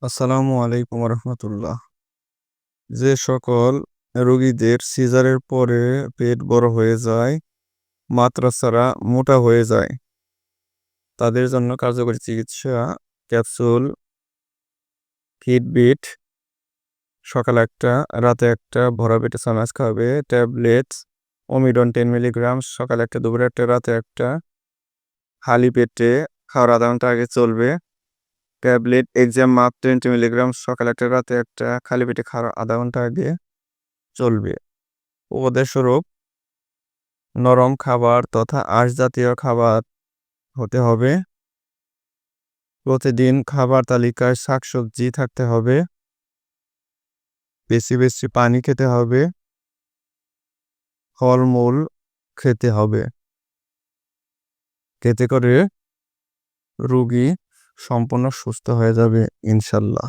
আসসালামু আলাইকুম রহমতুল্লাহ। যে সকল রোগীদের সিজারের পরে পেট বড় হয়ে যায়, মাত্রা ছাড়া মোটা হয়ে যায়, তাদের জন্য কার্যকরী চিকিৎসা ক্যাপসুল ফিটবিট। সকালে একটা, রাতে একটা, ভরা পেটে 6 মাস খাবে। ট্যাবলেটস ওমিডন 10 মিলিগ্রাম, সকালে একটা, দুপুরে একটা, রাতে একটা, খালি পেটে খাওয়ার আধা ঘন্টা আগে চলবে। ট্যাবলেট এক্সাম মাপ 20 মিলিগ্রাম, সকালে একটা, রাতে একটা, খালি পেটে খাওয়ার আধা ঘন্টা আগে চলবে। উপদেশস্বরূপ নরম খাবার তথা আঁশ জাতীয় খাবার হতে হবে। প্রতিদিন খাবার তালিকায় শাকসবজি থাকতে হবে। বেশি বেশি পানি খেতে হবে। ফলমূল খেতে হবে। এতে করে রোগী সম্পূর্ণ সুস্থ হয়ে যাবে ইনশাল্লাহ।